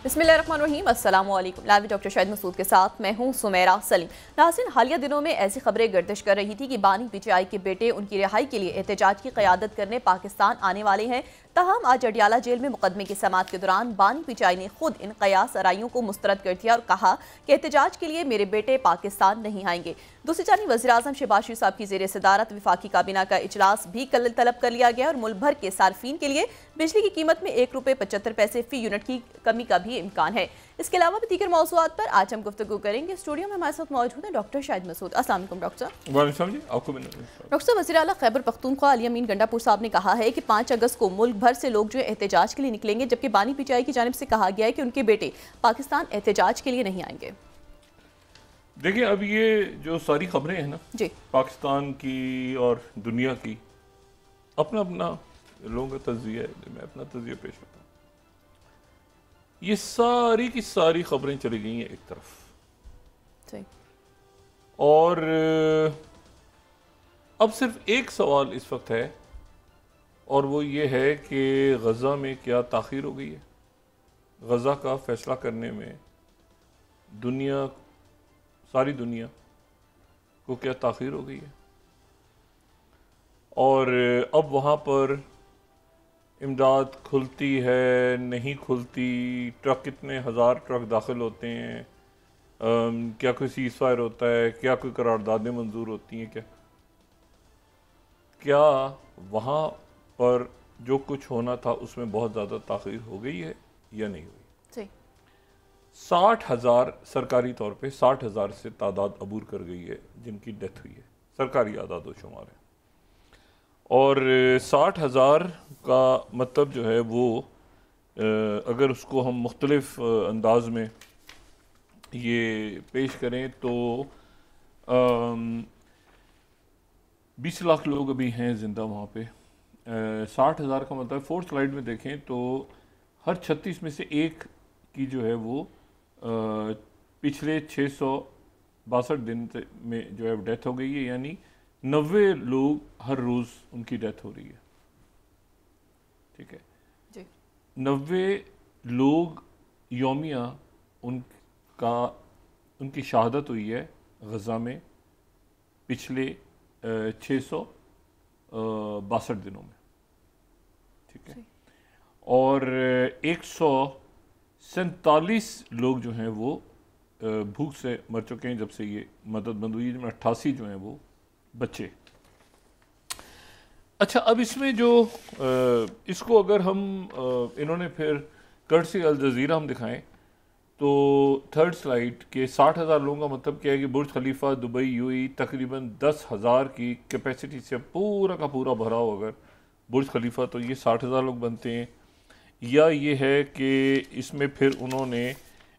बिस्मिल्लाहिर्रहमानिर्रहीम, अस्सलाम वालेकुम। लाइव डॉक्टर शाहिद मसूद के साथ मैं हूं सुमेरा सलीम। नाज़रीन, हालिया दिनों में ऐसी खबरें गर्दिश कर रही थी कि बानी पीटीआई के बेटे उनकी रिहाई के लिए एहतजाज की क़यादत करने पाकिस्तान आने वाले हैं। तहम आज अडियाला जेल में मुकदमे की समाअत के दौरान बानी पीटीआई ने खुद इन कयास आराइयों को मुस्तरद कर दिया और कहा कि एहतजाज के लिए मेरे बेटे पाकिस्तान नहीं आएंगे। दूसरी जानिब वज़ीर-ए-आज़म शहबाज शरीफ साहब की ज़ेर सदारत वफाकी काबीना का इजलास भी कल तलब कर लिया गया और मुल्क भर के सार्फिन के लिए बिजली की कीमत में ₹1.75 फी यूनिट की कमी का भी इम्कान है। इसके अलावा भी दीगर मौज़ूआत पर आज हम गुफ्तगू करेंगे। स्टूडियो में हमारे साथ मौजूद है डॉक्टर शाहिद मसूद। अस्सलाम वालेकुम डॉक्टर। वालेकुम जी, आपको भी डॉक्टर साहब, वज़ीर आला खैबर पख्तूनख्वा अली अमीन गंडापुर साहब ने कहा है कि 5 अगस्त को मुल्क भर से लोग जो है एहतजाज के लिए निकलेंगे, जबकि बानी पीटीआई की जानिब से कहा गया है कि उनके बेटे पाकिस्तान एहतजाज के लिए नहीं आएंगे। देखिए, अब ये जो सारी खबरें हैं ना जी, पाकिस्तान की और दुनिया की, अपना अपना लोगों का तज्जिया है। मैं अपना तज्जिया पेश करता हूँ। ये सारी की सारी खबरें चली गई हैं एक तरफ, जी। और अब सिर्फ एक सवाल इस वक्त है, और वो ये है कि गज़ा में क्या ताख़ीर हो गई है। गज़ा का फैसला करने में सारी दुनिया को क्या ताख़ीर हो गई है, और अब वहाँ पर इमदाद खुलती है नहीं खुलती, ट्रक कितने हज़ार ट्रक दाखिल होते हैं, क्या कोई सीज़ फायर होता है, क्या कोई करारदादें मंजूर होती हैं, क्या वहाँ पर जो कुछ होना था उसमें बहुत ज़्यादा ताख़ीर हो गई है या नहीं हुई। 60,000 सरकारी तौर पे 60,000 से तादाद अबूर कर गई है जिनकी डेथ हुई है, सरकारी आदाद व शुमार है। और 60,000 का मतलब जो है वो अगर उसको हम मुख्तलिफ अंदाज में ये पेश करें तो 20 लाख लोग अभी हैं जिंदा वहाँ पे। 60,000 का मतलब, फोर्थ स्लाइड में देखें तो हर 36 में से एक की जो है वो पिछले 662 दिन में जो है डेथ हो गई है, यानी 90 लोग हर रोज़ उनकी डेथ हो रही है। ठीक है जी। 90 लोग यौमिया उनकी शहादत हुई है गज़ा में पिछले 662 दिनों में। ठीक है, और 147 लोग जो हैं वो भूख से मर चुके हैं जब से ये मदद बंद हुई, जिनमें 88 जो हैं वो बच्चे। अच्छा, अब इसमें जो इसको अगर हम इन्होंने फिर कर्सी अल जज़ीरा हम दिखाएं तो थर्ड स्लाइड के 60,000 लोगों का मतलब क्या है कि बुर्ज खलीफा दुबई यूएई तकरीबन 10,000 की कैपेसिटी से पूरा का पूरा भरा हो अगर बुर्ज खलीफा, तो ये 60,000 लोग बनते हैं। या ये है कि इसमें फिर उन्होंने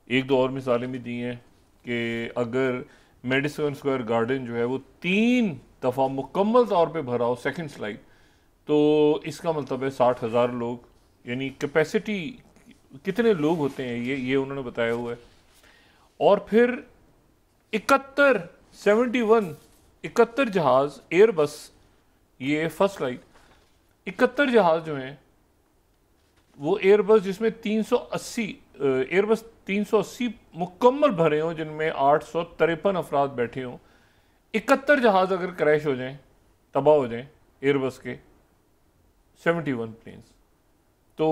एक दो और मिसालें भी दी हैं कि अगर मेडिसन स्क्वायर गार्डन जो है वो 3 दफ़ा मुकम्मल तौर पे भरा हो, सेकंड स्लाइड, तो इसका मतलब है 60,000 लोग, यानी कैपेसिटी कितने लोग होते हैं ये उन्होंने बताया हुआ है। और फिर 71 जहाज़ एयरबस, ये फर्स्ट स्लाइड, 71 जहाज़ जो हैं वो एयरबस जिसमें 380 मुकम्मल भरे हों, जिनमें 853 अफराद बैठे हों। 71 जहाज़ अगर क्रैश हो जाएं, तबाह हो जाएं एयरबस के 71 प्लेन्स, तो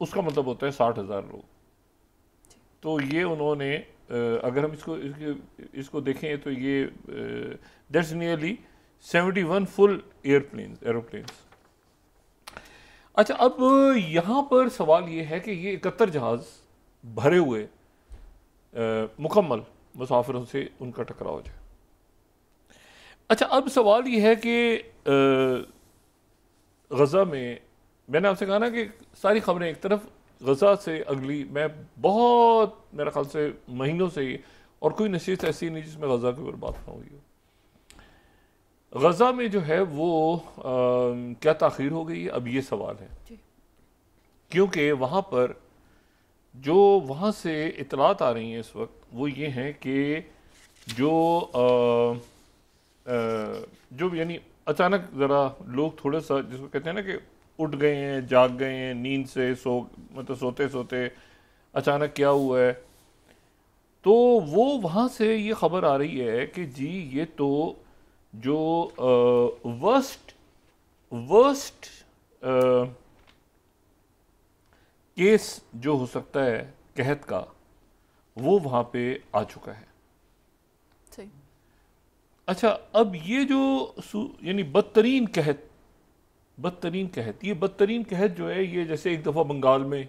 उसका मतलब होता है 60,000 लोग। तो ये उन्होंने अगर हम इसको देखें तो ये दैट्स नियरली 71 फुल एरोप्लेन्स। अच्छा, अब यहाँ पर सवाल ये है कि ये 71 जहाज़ भरे हुए मुकम्मल मुसाफिरों से उनका टकराव हो जाए। अच्छा, अब सवाल ये है कि गज़ा में, मैंने आपसे कहा ना कि सारी खबरें एक तरफ, गज़ा से अगली, मैं बहुत मेरे ख्याल से महीनों से ही, और कोई नशीस ऐसी नहीं जिसमें गज़ा की बर्बाद ना हुई हो। गज़ा में जो है वो क्या ताख़ीर हो गई है, अब ये सवाल है, क्योंकि वहाँ पर जो वहाँ से इतलात आ रही हैं इस वक्त वो ये हैं कि जो यानी अचानक ज़रा लोग थोड़ा सा, जिसको कहते हैं ना कि उठ गए हैं, जाग गए हैं नींद से, मतलब सोते सोते अचानक क्या हुआ है। तो वो वहाँ से ये खबर आ रही है कि जी ये तो जो वर्स्ट वर्स्ट केस जो हो सकता है कहत का, वो वहाँ पे आ चुका है। सही। अच्छा, अब ये जो यानी बदतरीन कहत, ये बदतरीन कहत जो है, ये जैसे एक दफ़ा बंगाल में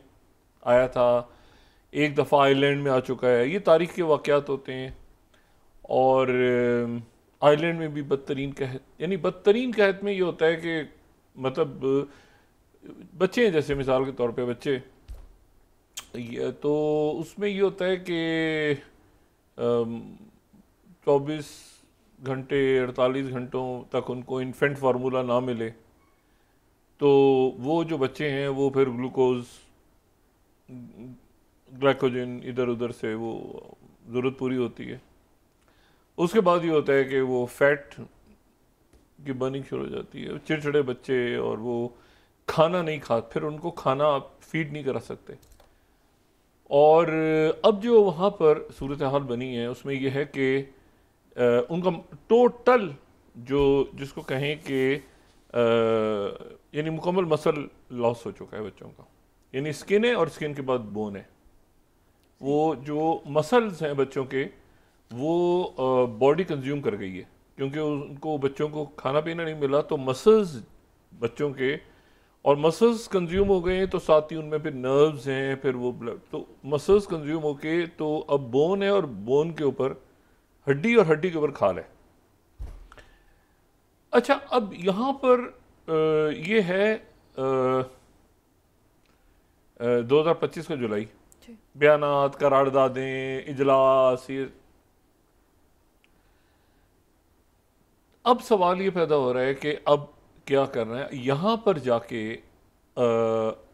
आया था, एक दफ़ा आयरलैंड में आ चुका है। ये तारीख के वाक़यात होते हैं। और आयरलैंड में भी बदतरीन कहत, यानी बदतरीन कहत में ये होता है कि मतलब बच्चे हैं, जैसे मिसाल के तौर पे बच्चे, तो उसमें ये होता है कि 24 घंटे 48 घंटों तक उनको इन्फेंट फार्मूला ना मिले, तो वो जो बच्चे हैं वो फिर ग्लूकोज ग्लाइकोजन इधर उधर से वो ज़रूरत पूरी होती है। उसके बाद ये होता है कि वो फैट की बर्निंग शुरू हो जाती है, चिड़चिड़े बच्चे, और वो खाना नहीं खा, फिर उनको खाना आप फीड नहीं करा सकते। और अब जो वहाँ पर सूरत हाल बनी है उसमें यह है कि उनका टोटल जो जिसको कहें कि यानी मुकम्मल मसल लॉस हो चुका है बच्चों का। यानी स्किन है और स्किन के बाद बोन है। वो जो मसल्स हैं बच्चों के, वो बॉडी कंज्यूम कर गई है, क्योंकि उनको बच्चों को खाना पीना नहीं मिला, तो मसल्स बच्चों के, और मसल्स कंज्यूम हो गए हैं, तो साथ ही उनमें फिर नर्व्स हैं, फिर वो ब्लड, तो मसल्स कंज्यूम होके तो अब बोन है, और बोन के ऊपर हड्डी, और हड्डी के ऊपर खाल है। अच्छा, अब यहाँ पर ये है 2025 का जुलाई, बयानात, करारदादें, इजलास, ये अब सवाल ये पैदा हो रहा है कि अब क्या करना है। यहाँ पर जाके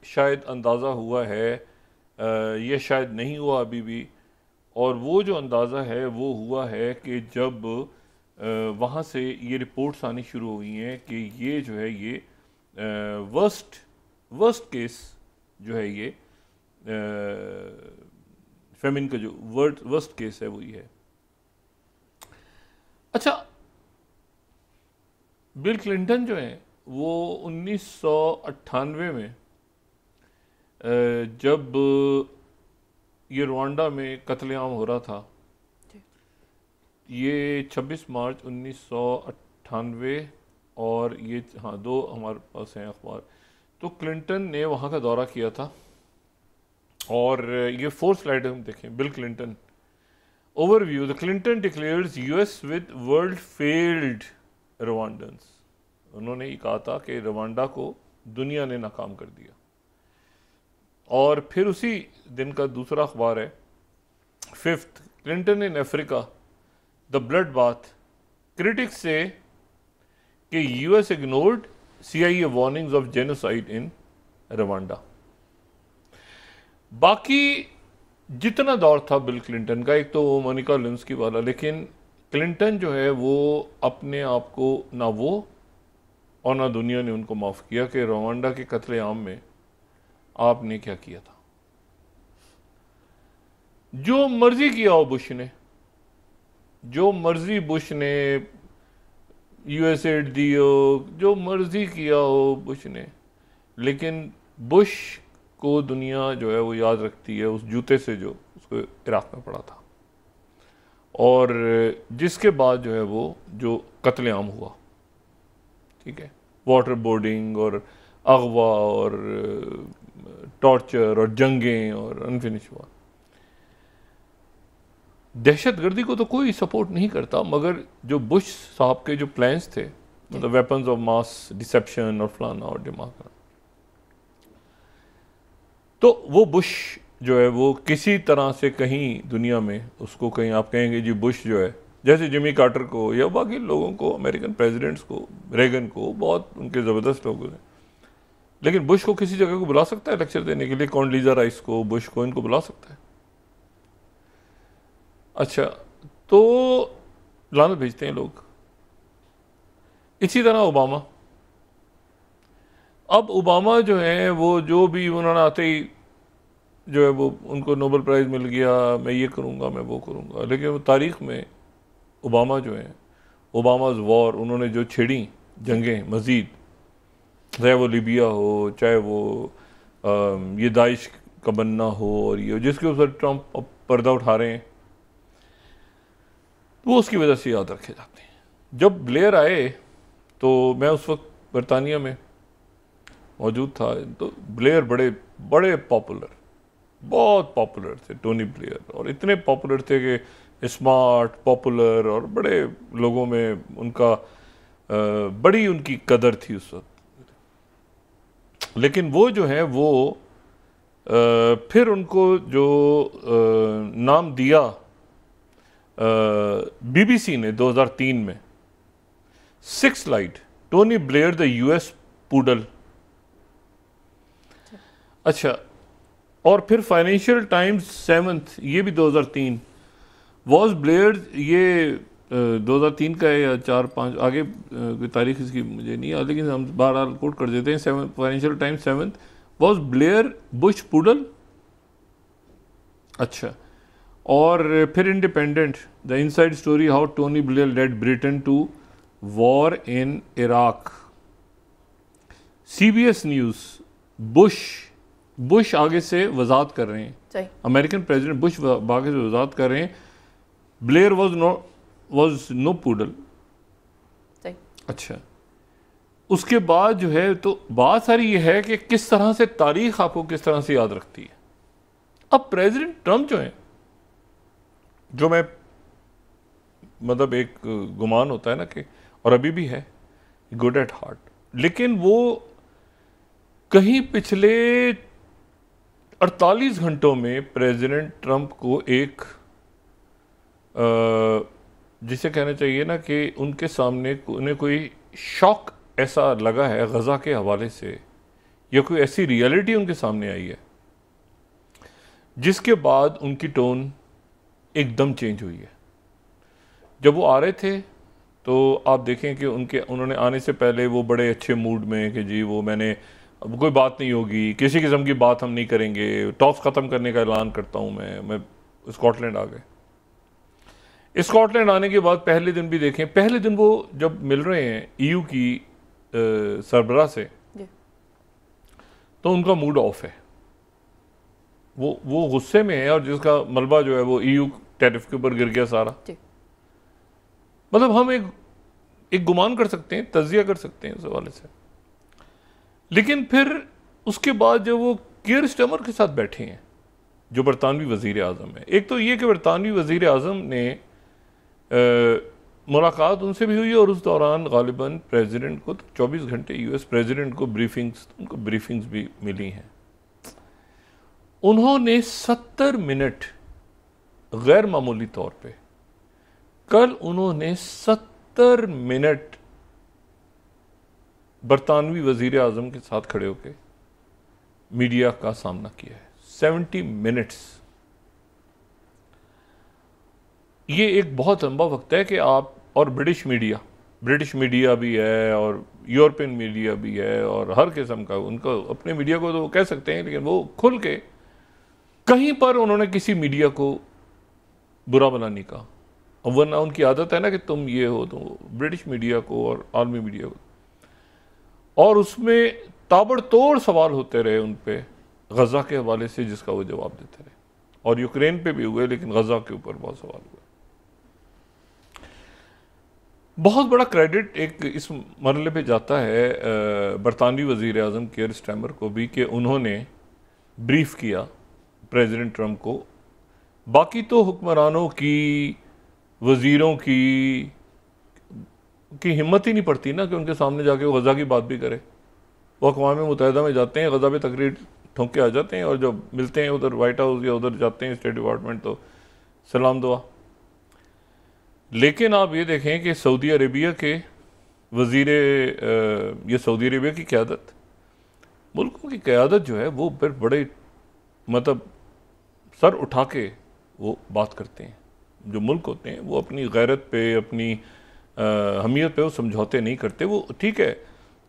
शायद अंदाज़ा हुआ है, ये शायद नहीं हुआ अभी भी, और वो जो अंदाज़ा है वो हुआ है कि जब वहाँ से ये रिपोर्ट्स आनी शुरू हुई हैं कि ये जो है ये वर्स्ट केस जो है ये फेमिन का जो वर्स्ट केस है वो ये है। अच्छा, बिल क्लिंटन जो हैं वो 1998 में जब ये रवांडा में कत्लेआम हो रहा था, ये 26 मार्च 1998, और ये हाँ 2 हमारे पास हैं अखबार, तो क्लिंटन ने वहाँ का दौरा किया था। और ये 4 स्लाइड हम देखें। Bill Clinton overview, the Clinton declares US with world failed Rwandans. उन्होंने ये कहा था कि रवांडा को दुनिया ने नाकाम कर दिया। और फिर उसी दिन का दूसरा अखबार है 5th, Clinton in Africa, the blood bath, critics से कि US ignored CIA warnings of genocide in Rwanda. बाकी जितना दौर था बिल क्लिंटन का, एक तो वो मोनिका लेविन्स्की वाला, लेकिन क्लिंटन जो है वो अपने आप को, ना वो और ना दुनिया ने उनको माफ़ किया कि रवांडा के कत्लेआम में आपने क्या किया था। जो मर्जी किया हो बुश ने, जो मर्जी बुश ने यूएसएड दी हो, जो मर्जी किया हो बुश ने, लेकिन बुश को दुनिया जो है वो याद रखती है उस जूते से जो उसको इराक में पड़ा था, और जिसके बाद जो है वो जो कत्लेआम हुआ, ठीक है, वाटर बोर्डिंग और अगवा और टॉर्चर और जंगें और अनफिनिश हुआ। दहशतगर्दी को तो कोई सपोर्ट नहीं करता, मगर जो बुश साहब के जो प्लान्स थे, मतलब वेपन्स ऑफ मास डिसेप्शन और फलाना और दिमाग, तो वो बुश जो है वो किसी तरह से कहीं दुनिया में उसको कहीं आप कहेंगे जी बुश जो है, जैसे जिमी कार्टर को या बाकी लोगों को, अमेरिकन प्रेसिडेंट्स को, रेगन को, बहुत उनके ज़बरदस्त लोग हैं, लेकिन बुश को किसी जगह को बुला सकता है लेक्चर देने के लिए? कॉन्डलीज़ा राइस को, बुश को, इनको बुला सकता है? अच्छा, तो लानत भेजते हैं लोग। इसी तरह ओबामा, अब ओबामा जो है वो जो भी उन्होंने आते ही जो है वो उनको नोबेल प्राइज़ मिल गया, मैं ये करूँगा, मैं वो करूँगा, लेकिन वो तारीख़ में ओबामा जो हैं, ओबामाज़ वॉर, उन्होंने जो छेड़ी जंगें मज़ीद, चाहे वो लीबिया हो, चाहे वो ये दाइश का बनना हो, और ये जिसके ऊपर ट्रंप अब पर्दा उठा रहे हैं, वो उसकी वजह से याद रखे जाते हैं। जब ब्लेयर आए तो मैं उस वक्त बरतानिया में मौजूद था, तो ब्लेयर बड़े बड़े पॉपुलर, बहुत पॉपुलर थे टोनी ब्लेयर, और इतने पॉपुलर थे कि स्मार्ट, पॉपुलर, और बड़े लोगों में उनका बड़ी उनकी कदर थी उस वक्त। लेकिन वो जो है वो फिर उनको जो नाम दिया बीबीसी ने 2003 में, 6 light Tony Blair the US poodle. अच्छा, और फिर फाइनेंशियल टाइम्स 7th, ये भी 2003, वॉज ब्लेयर, ये 2003 का है या 4-5 आगे कोई तारीख इसकी मुझे नहीं है, लेकिन हम बहरहाल कोट कर देते हैं। Financial times 7th, was Blair Bush poodle. अच्छा, और फिर independent, the inside story how Tony Blair led Britain to war in Iraq. CBS news, Bush आगे से वजाहत कर रहे हैं, अमेरिकन प्रेसिडेंट बुश आगे से वजाहत कर रहे हैं, ब्लेयर वॉज नो पूडल। अच्छा, उसके बाद जो है तो बात सारी ये है कि किस तरह से तारीख आपको किस तरह से याद रखती है। अब प्रेसिडेंट ट्रंप जो है, जो मैं मतलब एक गुमान होता है ना कि, और अभी भी है, गुड एट हार्ट, लेकिन वो कहीं पिछले 48 घंटों में प्रेसिडेंट ट्रंप को एक जिसे कहना चाहिए ना कि उनके सामने उन्हें कोई शॉक ऐसा लगा है गज़ा के हवाले से, या कोई ऐसी रियलिटी उनके सामने आई है जिसके बाद उनकी टोन एकदम चेंज हुई है। जब वो आ रहे थे तो आप देखें कि उन्होंने आने से पहले वो बड़े अच्छे मूड में कि जी वो मैंने, अब कोई बात नहीं होगी, किसी किस्म की बात हम नहीं करेंगे, टॉक्स ख़त्म करने का ऐलान करता हूँ मैं स्कॉटलैंड आ गए। स्कॉटलैंड आने के बाद पहले दिन भी देखें, पहले दिन वो जब मिल रहे हैं EU की सरबराह से, तो उनका मूड ऑफ है, वो गुस्से में है, और जिसका मलबा जो है वो EU टैरिफ के ऊपर गिर गया सारा। मतलब हम एक गुमान कर सकते हैं, तज्जिया कर सकते हैं उस हवाले से। लेकिन फिर उसके बाद जब वो कीर स्टारमर के साथ बैठे हैं, जो बरतानवी वज़ीर आज़म है, एक तो ये कि बरतानवी वज़ीर आज़म ने मुलाकात उनसे भी हुई, और उस दौरान गालिबन प्रेसिडेंट को 24 घंटे US प्रेसिडेंट को ब्रीफिंग्स भी मिली हैं। उन्होंने 70 मिनट गैर मामूली तौर पे, कल उन्होंने 70 मिनट बरतानवी वज़ीर आज़म के साथ खड़े होकर मीडिया का सामना किया है। 70 मिनट्स, ये एक बहुत लंबा वक्त है कि आप, और ब्रिटिश मीडिया भी है, और यूरोपियन मीडिया भी है, और हर किस्म का उनका अपने मीडिया को तो वो कह सकते हैं, लेकिन वो खुल के कहीं पर उन्होंने किसी मीडिया को बुरा भला नहीं कहा। और वरना उनकी आदत है ना कि तुम ये हो, तो ब्रिटिश मीडिया को और आलमी मीडिया को, और उसमें ताबड़तोड़ सवाल होते रहे उन पे गज़ा के हवाले से, जिसका वो जवाब देते रहे, और यूक्रेन पे भी हुए, लेकिन गज़ा के ऊपर बहुत सवाल हुए। बहुत बड़ा क्रेडिट एक इस मरहले पे जाता है बरतानवी वज़ीर आज़म कीर स्टारमर को भी, कि उन्होंने ब्रीफ किया प्रेसिडेंट ट्रंप को। बाकी तो हुक्मरानों की, वज़ीरों की हिम्मत ही नहीं पड़ती ना कि उनके सामने जाके वो गज़ा की बात भी करे। वो अक़वाम मुत्तहिदा में जाते हैं, गज़ा पे तकरीर ठोंक के आ जाते हैं, और जब मिलते हैं उधर वाइट हाउस या उधर जाते हैं स्टेट डिपार्टमेंट, तो सलाम दुआ। लेकिन आप ये देखें कि सऊदी अरेबिया के वज़ीर, ये सऊदी अरेबिया की क़यादत, मुल्कों की क़यादत जो है वो फिर बड़े मतलब सर उठा के वो बात करते हैं। जो मुल्क होते हैं वो अपनी गैरत पे, अपनी हमीयत पे वो समझौते नहीं करते। वो ठीक है,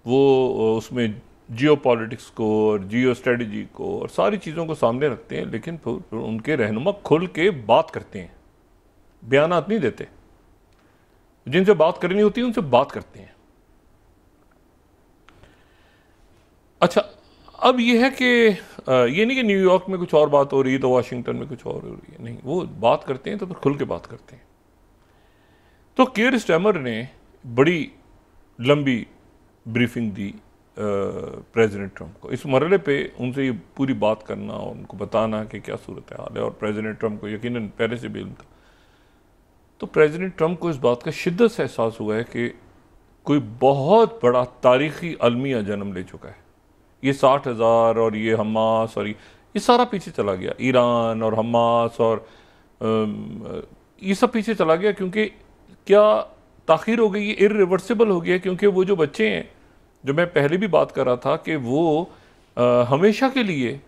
वो उसमें जियो पॉलिटिक्स को और जियो स्ट्रेटजी को और सारी चीज़ों को सामने रखते हैं, लेकिन फिर उनके रहनुमा खुल के बात करते हैं, बयानात नहीं देते। जिनसे बात करनी होती है उनसे बात करते हैं। अच्छा, अब ये है कि ये नहीं कि न्यूयॉर्क में कुछ और बात हो रही है तो वाशिंगटन में कुछ और हो रही है, नहीं, वो बात करते हैं तो फिर खुल के बात करते हैं। तो कीयर स्टार्मर ने बड़ी लंबी ब्रीफिंग दी प्रेसिडेंट ट्रंप को। इस मरहले पे उनसे ये पूरी बात करना और उनको बताना कि क्या सूरत हाल है, और प्रेसिडेंट ट्रंप को यकीनन पहले से भी इल्म था। तो प्रेसिडेंट ट्रंप को इस बात का शिद्दत से एहसास हुआ है कि कोई बहुत बड़ा तारीखी अलमिया जन्म ले चुका है। ये 60,000 और ये हमास और ये सारा पीछे चला गया, ईरान और हमास और ये सब पीछे चला गया, क्योंकि क्या ताख़ीर हो गई, ये इर्रिवर्सिबल हो गया। क्योंकि वो जो बच्चे हैं, जो मैं पहले भी बात कर रहा था कि वो हमेशा के लिए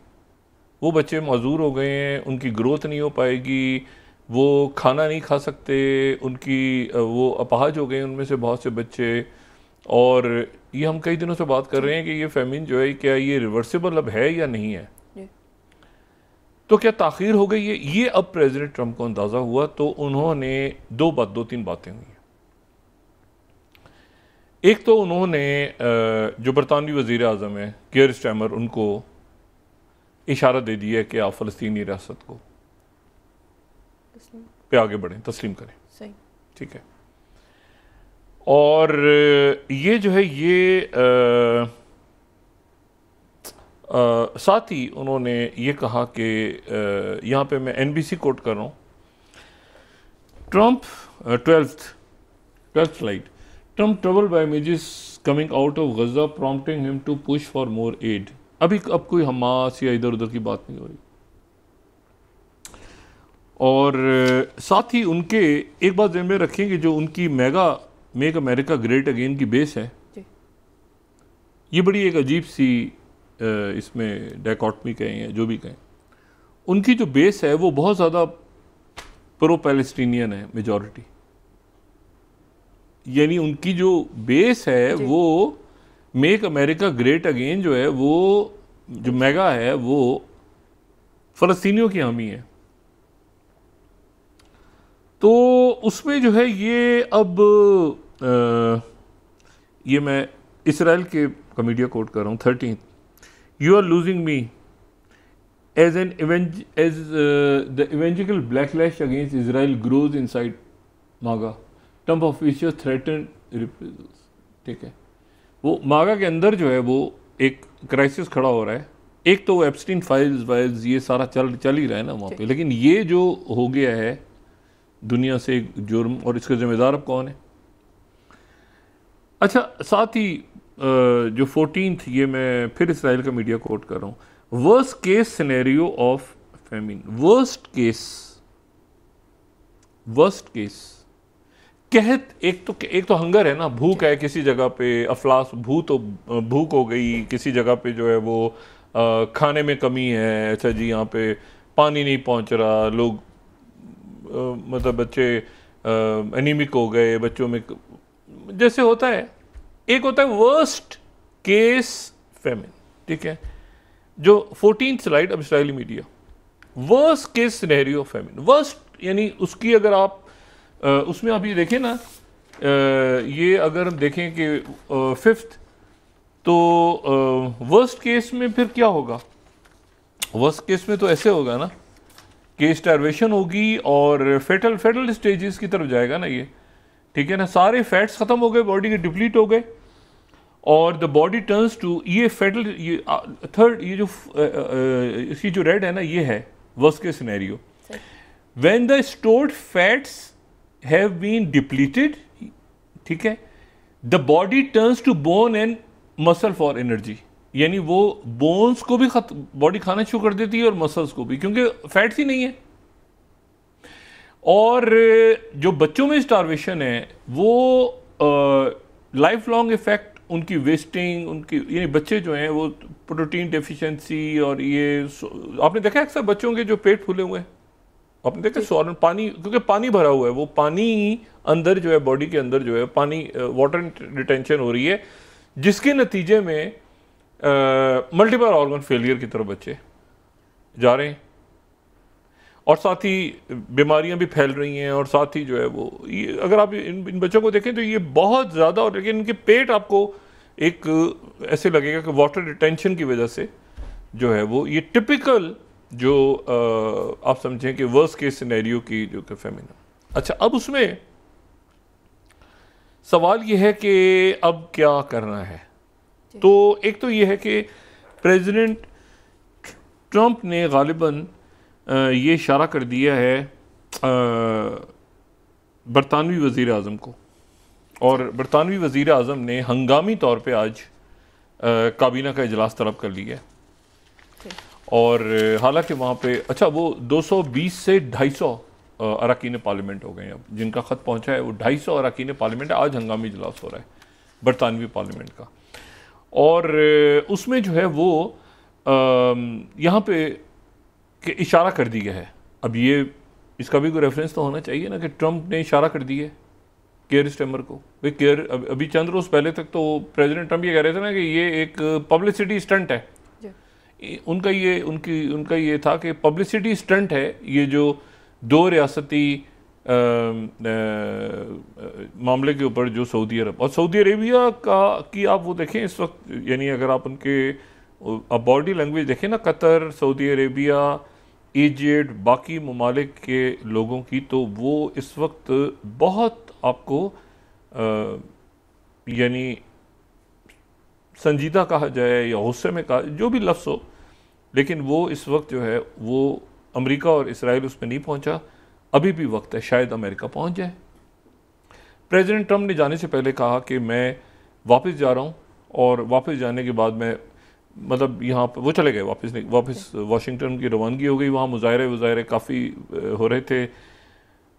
वो बच्चे माजूर हो गए हैं, उनकी ग्रोथ नहीं हो पाएगी, वो खाना नहीं खा सकते, उनकी वो अपाहज हो गए उनमें से बहुत से बच्चे। और ये हम कई दिनों से बात कर रहे हैं कि ये फेमिन जो है, क्या ये रिवर्सिबल अब है या नहीं है, तो क्या ताख़ीर हो गई है, ये अब प्रेसिडेंट ट्रंप को अंदाज़ा हुआ। तो उन्होंने दो तीन बातें हुई। एक तो उन्होंने जो बरतानवी वज़ीर आज़म है कीयर स्टार्मर, उनको इशारा दे दिया है कि आप फ़लस्तीनी रियासत को पे आगे बढ़ें, तस्लीम करें। सही, ठीक है। और ये जो है ये साथ ही उन्होंने ये कहा कि यहाँ पे मैं NBC कोट कर रहा हूँ, Trump 12th slide, Trump troubled by images coming out of Gaza prompting him to push for more aid. अब कोई हमास या इधर उधर की बात नहीं हो रही। और साथ ही उनके एक बात ध्यान में रखेंगे, जो उनकी मेक अमेरिका ग्रेट अगेन की बेस है, ये बड़ी एक अजीब सी इसमें डायकॉटमी कहें या जो भी कहें, उनकी जो बेस है वो बहुत ज़्यादा प्रो पैलेस्टीनियन है मेजॉरिटी। यानी उनकी जो बेस है वो मेक अमेरिका ग्रेट अगेन जो है, वो जो मेगा है वो फ़लस्तीनियों की हामी है। तो उसमें जो है ये अब ये मैं इसराइल के का मीडिया कोट कर रहा हूँ, 13th, you are losing me as the evangelical backlash against Israel grows inside MAGA, Trump official threaten reprisals. ठीक है, वो मागा के अंदर जो है वो एक क्राइसिस खड़ा हो रहा है। एक तो वो एप्स्टीन फाइल्स ये सारा चल ही रहा है ना वहाँ पे, लेकिन ये जो हो गया है दुनिया से एक जुर्म, और इसका जिम्मेदार अब कौन है। अच्छा, साथ ही जो 14th, ये मैं फिर इसराइल का मीडिया कोट कर रहा हूँ, worst case scenario of famine, worst case कहत, एक तो हंगर है ना, भूख है किसी जगह पे, अफलास भूख हो गई किसी जगह पे, जो है वो खाने में कमी है। अच्छा जी, यहाँ पे पानी नहीं पहुँच रहा, लोग मतलब बच्चे एनीमिक हो गए, बच्चों में जैसे होता है। एक होता है वर्स्ट केस फेमिन, ठीक है, जो 14th स्लाइड, अब Israeli media, worst case scenario famine, worst यानी उसकी अगर आप उसमें आप ये देखें ना, ये अगर हम देखें कि 5th, तो वर्स्ट केस में फिर क्या होगा। वर्स्ट केस में तो ऐसे होगा ना कि स्टार्वेशन होगी और फेटल स्टेजेस की तरफ जाएगा ना ये, ठीक है ना, सारे फैट्स खत्म हो गए, बॉडी के डिप्लीट हो गए, और द बॉडी टर्न्स टू ये फेटल, ये थर्ड, ये जो इसकी जो रेड है ना, ये है worst case scenario. When the stored fats have been depleted, ठीक है, the body turns to bone and muscle for energy, यानी वो बोन्स को भी बॉडी खाना शुरू कर देती है और मसल्स को भी, क्योंकि फैट्स ही नहीं है। और जो बच्चों में स्टार्वेशन है वो लाइफ लॉन्ग इफेक्ट, उनकी वेस्टिंग, उनकी यानी बच्चे जो हैं वो प्रोटीन डेफिशिएंसी, और ये आपने देखा अक्सर बच्चों के जो पेट फूले हुए हैं, आपने देखा सोलन पानी, क्योंकि पानी भरा हुआ है, वो पानी अंदर जो है बॉडी के अंदर जो है पानी वाटर रिटेंशन हो रही है, जिसके नतीजे में मल्टीपल ऑर्गन फेलियर की तरफ बच्चे जा रहे हैं, और साथ ही बीमारियां भी फैल रही हैं, और साथ ही जो है वो अगर आप इन बच्चों को देखें तो ये बहुत ज़्यादा, और लेकिन इनके पेट आपको एक ऐसे लगेगा कि वाटर रिटेंशन की वजह से जो है वो ये टिपिकल जो आप समझें कि वर्स्ट केस सिनेरियो की जो कि फेमिना। अच्छा, अब उसमें सवाल ये है कि अब क्या करना है। तो एक तो ये है कि प्रेसिडेंट ट्रंप ने गालिबन ये इशारा कर दिया है बरतानवी वज़ीर आज़म को, और बरतानवी वज़ीर आज़म ने हंगामी तौर पे आज काबीना का इजलास तलब कर लिया है, और हालांकि वहाँ पे अच्छा वो 220 से 250 अरकान पार्लियामेंट हो गए हैं, अब जिनका ख़त पहुँचा है वो 250 अरकान पार्लियामेंट। आज हंगामी इजलास हो रहा है बरतानवी पार्लियामेंट का, और उसमें जो है वो यहाँ पे कि इशारा कर दिया है। अब ये इसका भी कोई रेफरेंस तो होना चाहिए ना कि ट्रंप ने इशारा कर दिया है केयर स्टेमर को। भाई केयर अभी चंद रोज़ पहले तक तो प्रेसिडेंट ट्रंप ये कह रहे थे ना कि ये एक पब्लिसिटी स्टंट है, उनका ये था कि पब्लिसिटी स्टंट है ये जो दो रियासती मामले के ऊपर जो सऊदी अरब और सऊदी अरेबिया की आप वो देखें इस वक्त, यानी अगर आप उनके अब बॉडी लैंग्वेज देखें ना, कतर, सऊदी अरेबिया, इजिप्ट, बाकी ममालिक के लोगों की, तो वो इस वक्त बहुत आपको यानी संजीदा कहा जाए या गुस्से में कहा, जो भी लफ्ज़ हो, लेकिन वो इस वक्त जो है वो अमेरिका और इसराइल उस पर नहीं पहुंचा। अभी भी वक्त है, शायद अमेरिका पहुंच जाए। प्रेसिडेंट ट्रंप ने जाने से पहले कहा कि मैं वापस जा रहा हूं, और वापस जाने के बाद मैं मतलब यहाँ पर वो चले गए, वापस वाशिंगटन की रवानगी हो गई। वहाँ मुजाहरे काफ़ी हो रहे थे,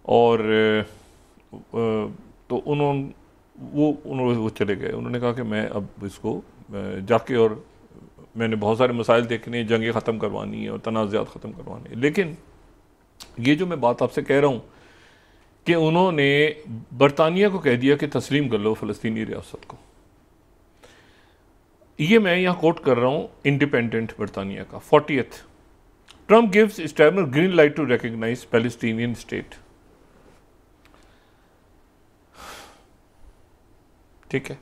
और तो उन्होंने वो चले गए। उन्होंने कहा कि मैं अब इसको जाके, और मैंने बहुत सारे मसाइल देखने, जंगें ख़त्म करवानी है और तनाज़ात ख़त्म करवाने हैं। लेकिन ये जो मैं बात आपसे कह रहा हूँ कि उन्होंने बरतानिया को कह दिया कि तस्लीम कर लो फ़लस्तीनी रियासत को। ये मैं यहाँ कोट कर रहा हूँ इंडिपेंडेंट बरतानिया का 40th। Trump gives Starmer green light to recognise Palestinian state. ठीक है,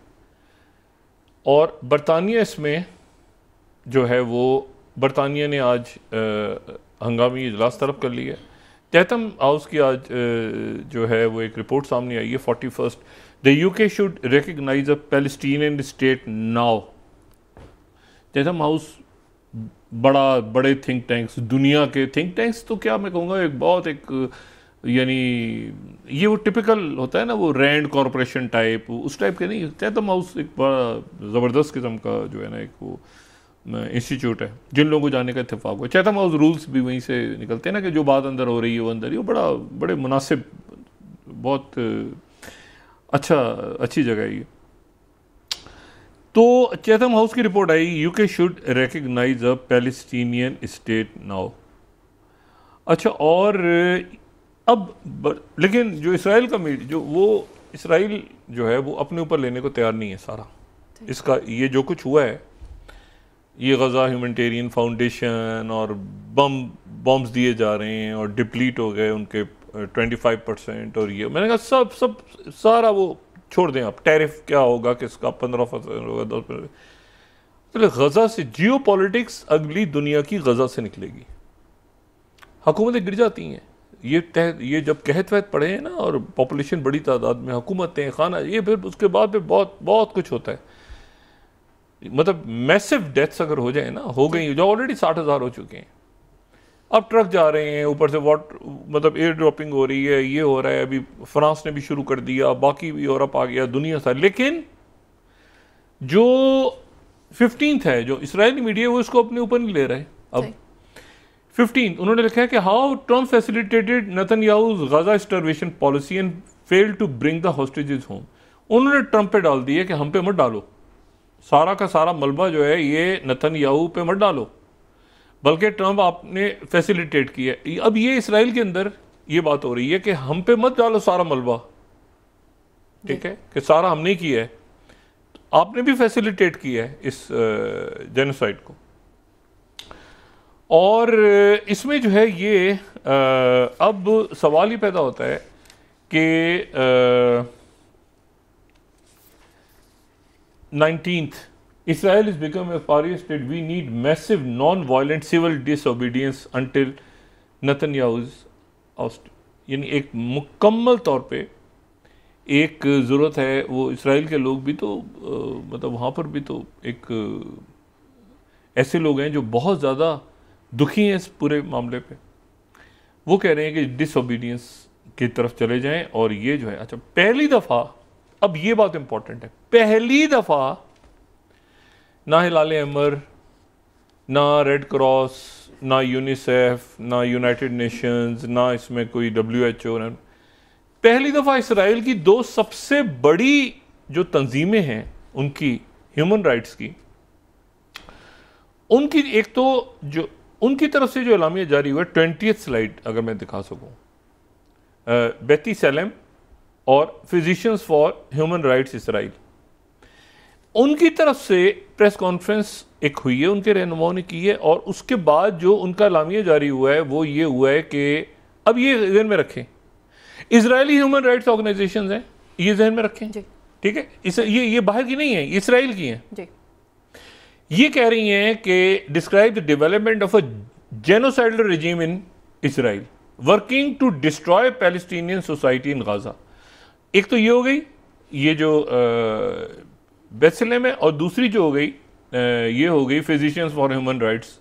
और बरतानिया इसमें जो है वो बरतानिया ने आज हंगामी इजलास तलब कर लिया है। चैथम हाउस की आज जो है वो एक रिपोर्ट सामने आई है 41st। The UK should recognise a Palestinian state now. Chatham House बड़े थिंक टैंक्स, दुनिया के थिंक टैंक्स तो क्या मैं कहूँगा, एक बहुत एक यानी ये वो टिपिकल होता है ना, वो रैंड कॉरपोरेशन टाइप, उस टाइप के नहीं। चैथम हाउस एक बड़ा ज़बरदस्त किस्म का जो है ना एक वो इंस्टीट्यूट है, जिन लोगों को जाने का इत्तेफाक हुआ। चैथम हाउस रूल्स भी वहीं से निकलते हैं ना कि जो बात अंदर हो रही है वो अंदर ही, वो बड़े मुनासिब, बहुत अच्छी जगह है ये। तो चैथम हाउस की रिपोर्ट आई, UK should recognise a Palestinian state now. अच्छा, और अब लेकिन जो इसराइल का जो वो इसराइल जो है वो अपने ऊपर लेने को तैयार नहीं है सारा इसका। ये जो कुछ हुआ है, ये गज़ा ह्यूमैनिटेरियन फाउंडेशन और बम्स दिए जा रहे हैं और डिप्लीट हो गए उनके 25%, और ये मैंने कहा सब सारा वो छोड़ दें आप। टैरिफ क्या होगा, किसका 15% होगा, 10%। तो गज़ा से जियो पॉलिटिक्स अगली दुनिया की गज़ा से निकलेगी, हुकूमतें गिर जाती हैं। ये जब कहत वहत पड़े हैं ना, और पॉपुलेशन बड़ी तादाद में, हुकूमतें, खाना, ये फिर उसके बाद में बहुत कुछ होता है। मतलब मैसिव डेथ्स अगर हो जाए ना, हो गई, जो ऑलरेडी 60,000 हो चुके हैं। अब ट्रक जा रहे हैं ऊपर से, मतलब एयर ड्रॉपिंग हो रही है, ये हो रहा है। अभी फ्रांस ने भी शुरू कर दिया, बाकी भी यूरोप आ गया, दुनिया सारी। लेकिन जो 15th है, जो इसराइली मीडिया वो इसको अपने ऊपर नहीं ले रहा है। अब 15 उन्होंने लिखा है कि how Trump facilitated Netanyahu's Gaza starvation policy and failed to bring the hostages home. उन्होंने ट्रम्प पे डाल दिया कि हम पे मत डालो, सारा का सारा मलबा जो है ये नेतन्याहू पे मत डालो, बल्कि ट्रम्प आपने फैसिलिटेट किया। अब ये इसराइल के अंदर ये बात हो रही है कि हम पे मत डालो सारा मलबा, ठीक है, कि सारा हमने किया है। आपने भी फैसिलिटेट किया है इस जेनोसाइड को। और इसमें जो है ये अब सवाल ही पैदा होता है कि 19th Israel has become a pariah state. We need massive non-violent civil disobedience until Netanyahu's ousted. यानी एक मुकम्मल तौर पे एक ज़रूरत है, वो इसराइल के लोग भी तो मतलब वहाँ पर भी तो एक ऐसे लोग हैं जो बहुत ज़्यादा दुखी हैं इस पूरे मामले पे। वो कह रहे हैं कि डिसओबीडियंस की तरफ चले जाएं और ये जो है, अच्छा पहली दफ़ा, अब ये बात इंपॉर्टेंट है, पहली दफ़ा ना हिलाल अमर, ना रेड क्रॉस, ना यूनिसेफ, ना यूनाइटेड नेशंस, ना इसमें कोई WHO, पहली दफ़ा इसराइल की दो सबसे बड़ी जो तंजीमें हैं उनकी ह्यूमन राइट्स की, उनकी एक तो जो उनकी तरफ से जो एलामिया जारी हुआ, 20th स्लाइड अगर मैं दिखा सकूं, बेती सैलम और physicians for human rights Israel, उनकी तरफ से प्रेस कॉन्फ्रेंस एक हुई है, उनके रहनुमाओं ने की है। और उसके बाद जो उनका एलामिया जारी हुआ है वो ये हुआ है कि अब ये जहन में रखें, इजरायली ह्यूमन राइट्स ऑर्गेनाइजेशंस हैं, ये जहन में रखें, ठीक है, ये बाहर की नहीं है, इसराइल की हैं। ये कह रही हैं कि describe the development of a genocidal regime in Israel working to destroy Palestinian society in Gaza. एक तो ये हो गई, ये जो बेथलेहम है, और दूसरी जो हो गई ये हो गई physicians for human rights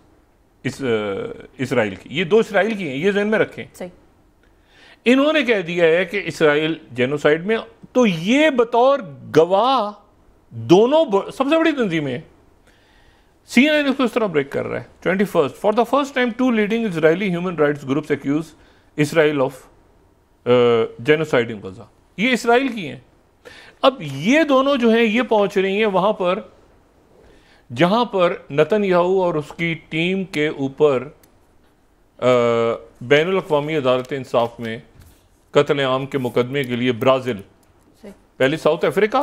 Israel की। ये दो इसराइल की हैं, ये जहन में रखें। सही। इन्होंने कह दिया है कि इसराइल जेनोसाइड में, तो ये बतौर गवाह दोनों सबसे बड़ी तंजीमें हैं। CNN इसको इस तरह ब्रेक कर रहा है। 21st, for the first time 2 leading Israeli human rights groups accuse Israel of genocide in Gaza. ये इसराइल की हैं। अब ये दोनों जो हैं ये पहुंच रही हैं वहां पर जहां पर नेतन्याहू और उसकी टीम के ऊपर बैनुल अक़वामी अदालत इंसाफ में कत्ल-ए-आम के मुकदमे के लिए ब्राज़ील, पहले साउथ अफ्रीका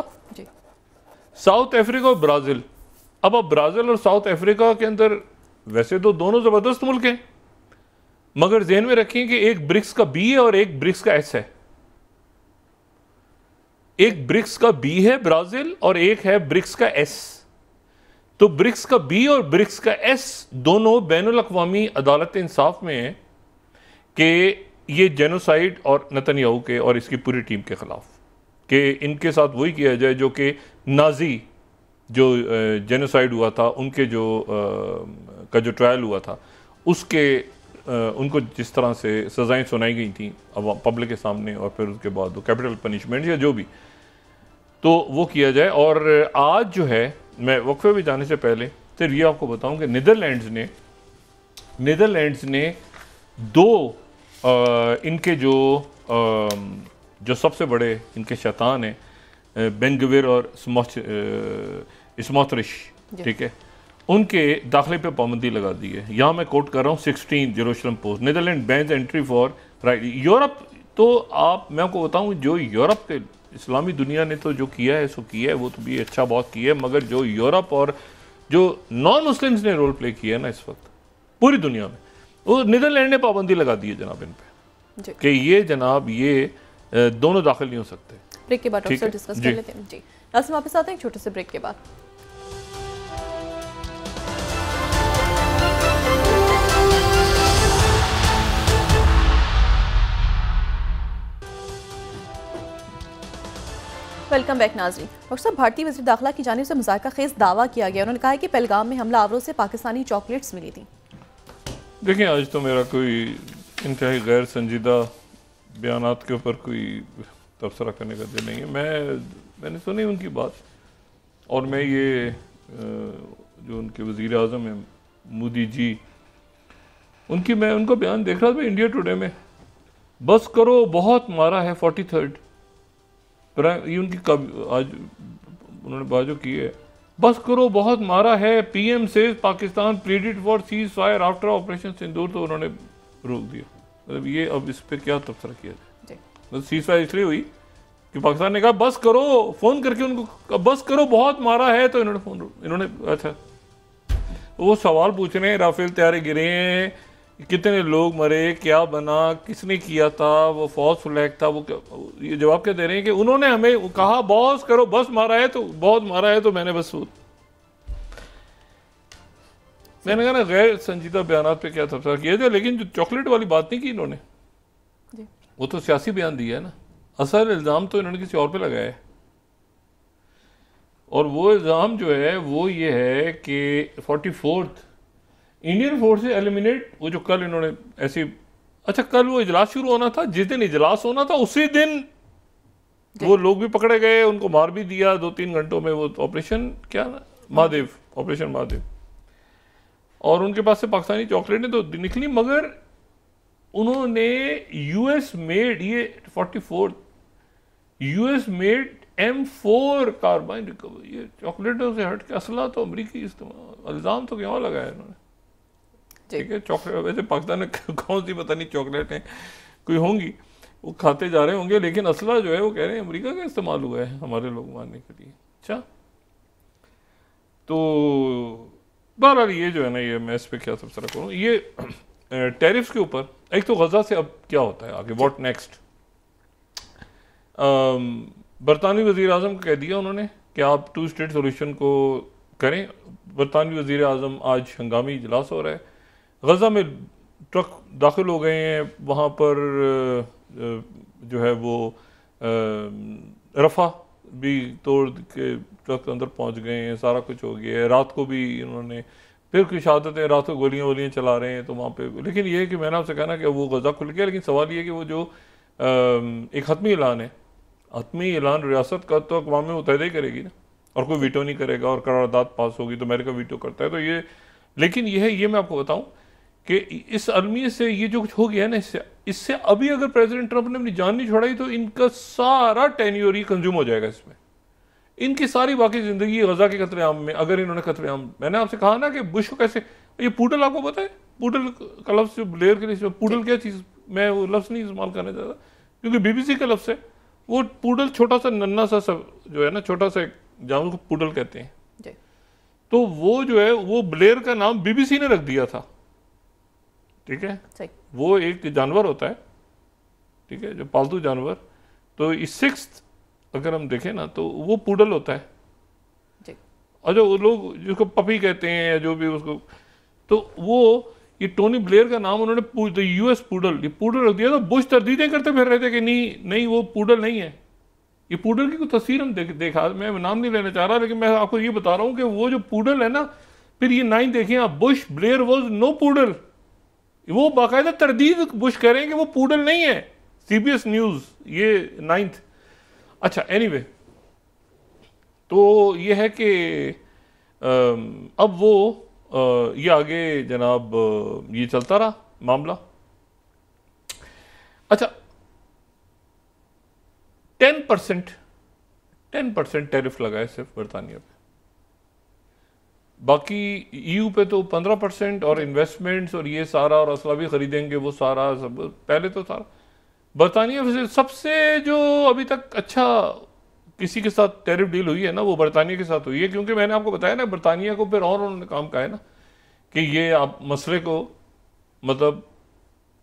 और ब्राज़ील। अब ब्राज़ील और साउथ अफ्रीका के अंदर वैसे तो दोनों ज़बरदस्त मुल्क हैं, मगर जहन में रखें कि एक ब्रिक्स का बी है और एक ब्रिक्स का एस है। एक ब्रिक्स का बी है ब्राज़ील और एक है ब्रिक्स का एस। तो ब्रिक्स का बी और ब्रिक्स का एस दोनों बैनुल अक़वामी अदालत इंसाफ में हैं कि ये जेनोसाइड और नेतन्याहू के और इसकी पूरी टीम के ख़िलाफ़, कि इनके साथ वही किया जाए जो कि नाजी जो जेनोसाइड हुआ था, उनके जो का जो ट्रायल हुआ था उसके उनको जिस तरह से सज़ाएं सुनाई गई थी अब पब्लिक के सामने, और फिर उसके बाद वो कैपिटल पनिशमेंट या जो भी, तो वो किया जाए। और आज जो है, मैं वक्फे में जाने से पहले सिर्फ ये आपको बताऊं कि नीदरलैंड्स ने दो इनके जो सबसे बड़े इनके शैतान हैं, बेन गवीर और स्मोत्रिश, ठीक है, उनके दाखिले पे पाबंदी लगा दी है। यहाँ मैं कोट कर रहा हूँ 16 Jerusalem Post, Netherlands bans entry for right. Europe तो मैं आपको बताऊँ, जो यूरोप के इस्लामी दुनिया ने तो जो किया है सो किया है, वो तो भी अच्छा बहुत किया है, मगर जो यूरोप और जो नॉन मुस्लिम्स ने रोल प्ले किया है ना इस वक्त पूरी दुनिया में, वो नीदरलैंड ने पाबंदी लगा दी है जनाब इन पे कि ये जनाब ये दोनों दाखिल नहीं हो सकते। ब्रेक के बाद डिस्कस कर लेते हैं जी। नाज़रीन वापस आते हैं एक छोटे से ब्रेक के बाद। वेलकम बैक नाज़रीन। डॉक्टर साहब, भारतीय वज़ीर दाखिला की जानिब से मुज़ाहिरा खेज़ दावा किया गया, उन्होंने कहा है कि पहलगाम में हमला आवरों से पाकिस्तानी चॉकलेट्स मिली थी। देखिए, आज तो मेरा कोई इंतहाई गैर संजीदा बयानात के ऊपर कोई तबसरा करने का दिल नहीं है। मैंने सुनी उनकी बात, और मैं ये जो उनके वज़ीर आज़म हैं मोदी जी, मैं उनका बयान देख रहा था इंडिया टुडे में, बस करो बहुत मारा है 43rd ये उनकी आज उन्होंने बात जो की है, बस करो बहुत मारा है, PM से Pakistan pleaded for ceasefire after operation Sindoor, तो उन्होंने रोक दिया। मतलब ये अब इस पर क्या तबसरा किया जाए। मतलब सीज फायर इसलिए हुई कि पाकिस्तान ने कहा बस करो, फ़ोन करके उनको बस करो, बहुत मारा है, तो इन्होंने अच्छा वो सवाल पूछ रहे हैं, राफेल तैयारे गिरे हैं, कितने लोग मरे, क्या बना, किसने किया था, वो फॉल्स फ्लैग था, वो ये जवाब क्या दे रहे हैं कि उन्होंने हमें कहा बॉस करो, बस मारा है तो बहुत मारा है, तो मैंने बस मैंने कहा ना गैर संजीदा बयानात पे क्या तबसरा किया जाए, लेकिन जो चॉकलेट वाली बात नहीं की इन्होंने, वो तो सियासी बयान दिया है ना। असल इल्ज़ाम तो इन्होंने किसी और पे लगाया है, और वो इल्ज़ाम जो है वो ये है कि 44th इंडियन फोर्स से एलिमिनेट, वो जो कल इन्होंने ऐसी, अच्छा कल वो इजलास शुरू होना था, जिस दिन इजलास होना था उसी दिन वो लोग भी पकड़े गए, उनको मार भी दिया 2-3 घंटों में। वो ऑपरेशन क्या ना, महादेव, ऑपरेशन महादेव, और उनके पास से पाकिस्तानी चॉकलेटें तो निकली, मगर उन्होंने यूएस मेड, ये 44 US made M4 carbene recover, ये चॉकलेटों से हट के असला तो अमरीकी इस्तेमाल, इल्ज़ाम तो क्यों लगाया इन्होंने, ठीक है। चॉकलेट वैसे पाकिस्तान में कौन सी पता नहीं चॉकलेटें कोई होंगी, वो खाते जा रहे होंगे, लेकिन असला जो है वो कह रहे हैं अमेरिका का इस्तेमाल हुआ है हमारे लोग मारने के लिए। अच्छा, तो बहरहाल ये जो है ना, ये मैं इस पर क्या तबसरा करूँ, ये टैरिफ्स के ऊपर, एक तो गजा से अब क्या होता है आगे, व्हाट नेक्स्ट। बरतानवी वज़ीर आज़म को कह दिया उन्होंने कि आप 2 स्टेट सोल्यूशन को करें। बरतानवी वज़ीर आज़म आज हंगामी इजलास हो रहा है, गजा में ट्रक दाखिल हो गए हैं, वहाँ पर जो है वो रफ़ा भी तोड़ के ट्रक अंदर पहुँच गए हैं, सारा कुछ हो गया है। रात को भी इन्होंने फिर कुछ शहादतें, रात को गोलियाँ वोलियाँ चला रहे हैं, तो वहाँ पे, लेकिन ये है कि मैंने आपसे कहना कि वो गजा खुल गया, लेकिन सवाल ये है कि वो जो एक हतमी ऐलान है, हतमी ऐलान रियासत का तो अक़वाम मुत्तहिदा ही करेगी ना, और कोई वीटो नहीं करेगा, और करारदाद पास होगी तो अमेरिका वीटो करता है, तो ये, लेकिन ये है, ये मैं आपको बताऊं कि इस अलमी से ये जो कुछ हो गया है ना, इससे अभी अगर प्रेसिडेंट ट्रंप ने अपनी जान नहीं छोड़ाई तो इनका सारा टेन्योर कंज्यूम हो जाएगा इसमें, इनकी सारी बाकी ज़िंदगी गजा के कतलेआम में। अगर इन्होंने कतलेआम, मैंने आपसे कहा ना कि बुश को कैसे, ये पूडल आपको पता है, पूडल का लफ्ज़ जो ब्लेयर के लिए, पूडल क्या चीज़, मैं वो लफ्ज़ नहीं इस्तेमाल करना चाहता क्योंकि बीबीसी का लफ्ज़ है, वो पूडल छोटा सा नन्ना सा सब जो है ना, छोटा सा जानवर को पूडल कहते हैं, तो वो जो है वो ब्लेयर का नाम बीबीसी ने रख दिया था, ठीक है। वो एक जानवर होता है, ठीक है, जो पालतू जानवर, तो इस 6th अगर हम देखें ना तो वो पूडल होता है, और जो लोग जिसको पपी कहते हैं या जो भी उसको, तो वो ये टोनी ब्लेयर का नाम उन्होंने यूएस पूडल, ये पूडल रख दिया। तो बुश तरदीदें करते फिर रहे थे कि नहीं वो पूडल नहीं है, ये पूडल की कोई तस्वीर हम देखा, मैं नाम नहीं लेना चाह रहा, लेकिन मैं आपको ये बता रहा हूँ कि वो जो पूडल है ना, फिर ये 9 देखिए आप, Bush Blair was no poodle, वो बाकायदा तरदीद बुश कह रहे हैं कि वो पूडल नहीं है, CBS न्यूज़ ये 9th। अच्छा, एनीवे, तो ये है कि अब वो ये आगे जनाब ये चलता रहा मामला। अच्छा, 10% टैरिफ लगा है सिर्फ बरतानिया पे, बाकी EU पे तो 15%, और इन्वेस्टमेंट्स और ये सारा, और असला भी खरीदेंगे वो सारा, सब पहले तो सारा बरतानिया से। सबसे जो अभी तक अच्छा किसी के साथ टैरिफ डील हुई है ना, वो बरतानिया के साथ हुई है, क्योंकि मैंने आपको बताया ना, बरतानिया को फिर और उन्होंने काम कहा है ना कि ये आप मसले को, मतलब